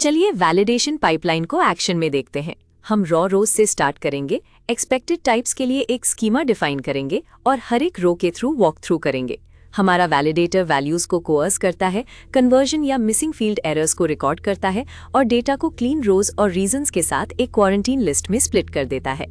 चलिए validation pipeline को action में देखते हैं। हम रॉ रोज से स्टार्ट करेंगे, एक्सपेक्टेड टाइप्स के लिए एक स्कीमा डिफाइन करेंगे और हर एक रो के थ्रू वॉक थ्रू करेंगे। हमारा वैलिडेटर वैल्यूज को कोअर्स करता है, कन्वर्जन या मिसिंग फील्ड एरर्स को रिकॉर्ड करता है और डेटा को क्लीन रोज और रीजंस के साथ एक क्वारंटीन लिस्ट में स्प्लिट कर देता है।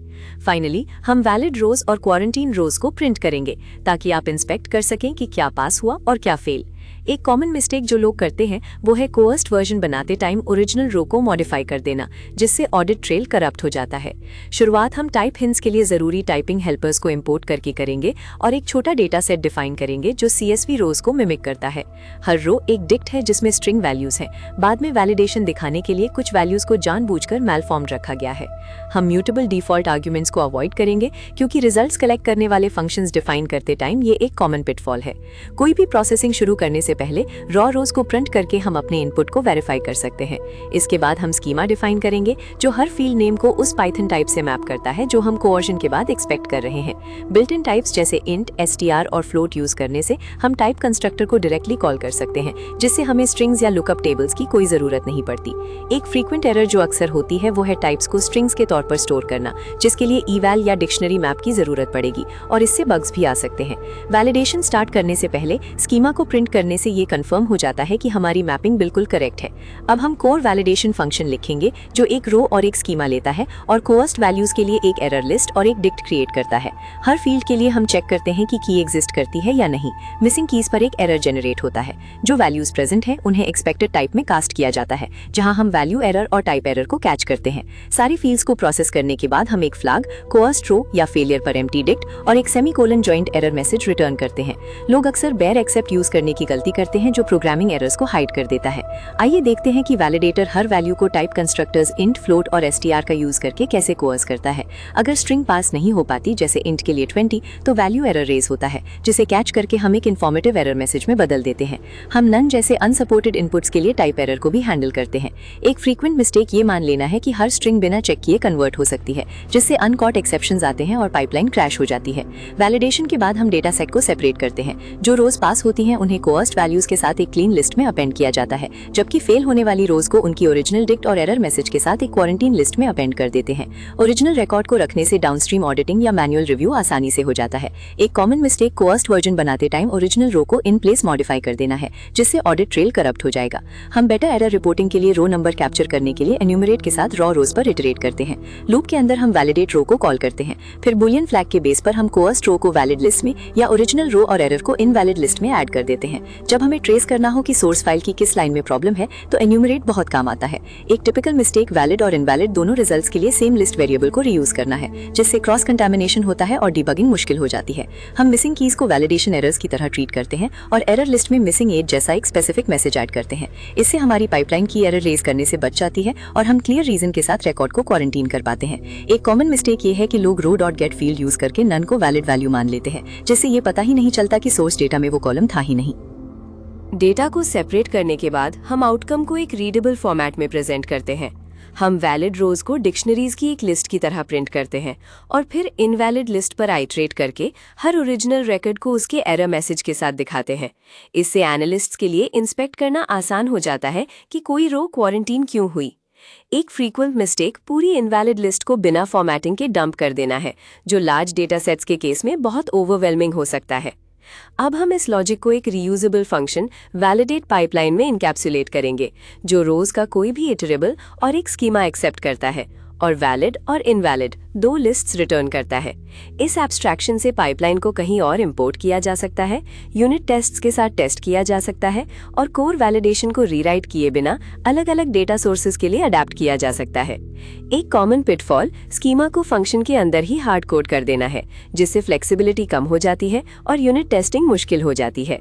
फाइनली हम वैलिड रोज और क्वारंटीन रोज को प्रिंट करेंगे ताकि आप इंस्पेक्ट कर सकें कि क्या पास हुआ और क्या फेल। एक कॉमन मिस्टेक जो लोग करते हैं वो है कोअर्स्ड वर्जन बनाते टाइम ओरिजिनल रो को मॉडिफाई कर देना, जिससे ऑडिट ट्रेल करप्ट हो जाता है। शुरुआत हम टाइप हिंट्स के लिए जरूरी टाइपिंग हेल्पर्स को इंपोर्ट करके करेंगे और एक छोटा डेटा सेट डिफाइन करेंगे जो CSV रोज को मिमिक करता है। हर रो एक डिक्ट है जिसमें स्ट्रिंग वैल्यूज हैं। बाद में वैलिडेशन दिखाने के लिए कुछ वैल्यूज को जानबूझकर मैलफॉर्म रखा गया है। हम म्यूटेबल डिफॉल्ट आर्ग्यूमेंट्स को अवॉइड करेंगे क्योंकि रिजल्ट्स कलेक्ट करने वाले फंक्शंस डिफाइन करते टाइम ये एक कॉमन पिटफॉल है। कोई भी प्रोसेसिंग शुरू करने से पहले रॉ रोज को प्रिंट करके हम अपने इनपुट को वेरीफाई कर सकते हैं। इसके बाद हम स्कीमा डिफाइन करेंगे जो हर फील्ड नेम को उस पाइथन टाइप से मैप करता है जो हम कोवर्जन के बाद एक्सपेक्ट कर रहे हैं। बिल्ट इन टाइप्स जैसे इंट, str और फ्लोट यूज करने से हम टाइप कंस्ट्रक्टर को डायरेक्टली कॉल कर सकते हैं, जिससे हमें स्ट्रिंग्स या लुकअप टेबल्स की कोई जरूरत नहीं पड़ती। एक फ्रीक्वेंट एरर जो अक्सर होती है वो है टाइप्स को स्ट्रिंग्स के तौर पर स्टोर करना, जिसके लिए eval या डिक्शनरी मैप की जरूरत पड़ेगी और इससे बग्स भी आ सकते हैं। वैलिडेशन स्टार्ट करने से पहले स्कीमा को प्रिंट करने से ये कंफर्म हो जाता है कि हमारी मैपिंग बिल्कुल करेक्ट है। अब हम कोर वैलिडेशन फंक्शन लिखेंगे जो एक रो और एक स्कीमा लेता है और कोअर्स्ड वैल्यूज के लिए एक एरर लिस्ट और एक डिक्ट क्रिएट करता है। हर फील्ड के लिए हम चेक करते हैं कि की एग्जिस्ट करती है या नहीं। मिसिंग कीज पर एक एरर जनरेट होता है। जो वैल्यूज प्रेजेंट है उन्हें एक्सपेक्टेड टाइप में कास्ट किया जाता है, जहां हम वैल्यू एरर और टाइप एरर को कैच करते हैं। सारी फील्ड्स को प्रोसेस करने के बाद हम एक फ्लैग, कोअर्स्ड रो या फेलियर पर एम्प्टी डिक्ट और एक semicolon joint error message return करते हैं। लोग अक्सर बेयर एक्सेप्ट यूज करने की गलती करते हैं जो प्रोग्रामिंग एरर्स को हाइड कर देता है। आइए देखते हैं कि वैलिडेटर हर वैल्यू को टाइप कंस्ट्रक्टर्स इंट, फ्लोट और str का यूज करके कैसे कोअर्स करता है। अगर स्ट्रिंग पास नहीं हो पाती जैसे इंट के लिए 20 तो वैल्यू एरर रेज होता है, जिसे कैच करके हम एक इन्फॉर्मेटिव एरर मैसेज में बदल देते हैं। हम नन जैसे अनसपोर्टेड इनपुट्स के लिए टाइप एरर को भी हैंडल करते हैं। एक फ्रीक्वेंट मिस्टेक ये मान लेना है कि हर स्ट्रिंग बिना चेक किए कन्वर्ट हो सकती है, जिससे अनकॉट एक्सेप्शंस आते हैं और पाइपलाइन क्रैश हो जाती है। वैलिडेशन के बाद हम डेटा सेट को सेपरेट करते हैं। जो रोज पास होती हैं उन्हें कोअर्स्ड वैल्यूज के साथ एक क्लीन लिस्ट में अपेंड किया जाता है, जबकि फेल होने वाली रोज को उनकी ओरिजिनल डिक्ट और एरर मैसेज के साथ एक क्वारंटीन लिस्ट में अपेंड कर देते हैं। ओरिजिनल रिकॉर्ड को रखने से डाउनस्ट्रीम ऑडिटिंग या मैनुअल रिव्यू आसानी से हो जाता है। एक कॉमन मिस्टेक कोअर्स्ड वर्जन बनाते टाइम ओरिजिनल रो को इन प्लेस मॉडिफाई कर देना है, जिससे ऑडिट ट्रेल करप्ट हो जाएगा। हम बेटर एरर रिपोर्टिंग के लिए रो नंबर कैप्चर करने के लिए एन्यूमरेट के साथ रॉ रोज पर इटरेट करते हैं। लूप के अंदर हम वैलिडेट रो को कॉल करते हैं, फिर बुलियन फ्लैग के बेस पर हम कोअर्स्ड रो को वैलिड लिस्ट में या ओरिजिनल रो और एरर को इनवैलिड लिस्ट में ऐड कर देते हैं। जब हमें ट्रेस करना हो कि सोर्स फाइल की किस लाइन में प्रॉब्लम है तो एन्यूमरेट बहुत काम आता है। एक टिपिकल मिस्टेक वैलिड और इनवैलिड दोनों रिजल्ट्स के लिए सेम लिस्ट वेरिएबल को रीयूज करना है, जिससे क्रॉस कंटामिनेशन होता है और डिबगिंग मुश्किल हो जाती है। हम मिसिंग कीज को वैलिडेशन एरर्स की तरह ट्रीट करते हैं और एरर लिस्ट में मिसिंग एज जैसा एक स्पेसिफिक मैसेज ऐड करते हैं। इससे हमारी पाइपलाइन की एरर रेज करने से बच जाती है और हम क्लियर रीजन के साथ रिकॉर्ड को क्वारंटीन कर पाते हैं। एक कॉमन मिस्टेक ये है कि लोग रो डॉट गेट फील्ड यूज करके नन को वैलिड वैल्यू मान लेते हैं, जिससे ये पता ही नहीं चलता कि सोर्स डेटा में वो कॉलम था ही नहीं। डेटा को सेपरेट करने के बाद हम आउटकम को एक रीडेबल फॉर्मेट में प्रेजेंट करते हैं। हम वैलिड रोज को डिक्शनरीज की एक लिस्ट की तरह प्रिंट करते हैं और फिर इनवैलिड लिस्ट पर आइट्रेट करके हर ओरिजिनल रिकॉर्ड को उसके एरर मैसेज के साथ दिखाते हैं। इससे एनालिस्ट्स के लिए इंस्पेक्ट करना आसान हो जाता है कि कोई रो क्वारंटीन क्यों हुई। एक फ्रीक्वेंट मिस्टेक पूरी इनवैलिड लिस्ट को बिना फॉर्मेटिंग के डंप कर देना है, जो लार्ज डेटा सेट्स के केस में बहुत ओवरवेलमिंग हो सकता है। अब हम इस लॉजिक को एक रीयूजेबल फंक्शन वैलिडेट पाइपलाइन में इनकैप्सुलेट करेंगे, जो रोज का कोई भी इटरेबल और एक स्कीमा एक्सेप्ट करता है और वैलिड और इनवैलिड दो लिस्ट्स रिटर्न करता है। इस एब्स्ट्रैक्शन से पाइपलाइन को कहीं और इंपोर्ट किया जा सकता है, यूनिट टेस्ट्स के साथ टेस्ट किया जा सकता है और कोर वैलिडेशन को रीराइट किए बिना अलग अलग डेटा सोर्सेज के लिए अडेप्ट किया जा सकता है। एक कॉमन पिटफॉल स्कीमा को फंक्शन के अंदर ही हार्ड कोड कर देना है, जिससे फ्लेक्सिबिलिटी कम हो जाती है और यूनिट टेस्टिंग मुश्किल हो जाती है।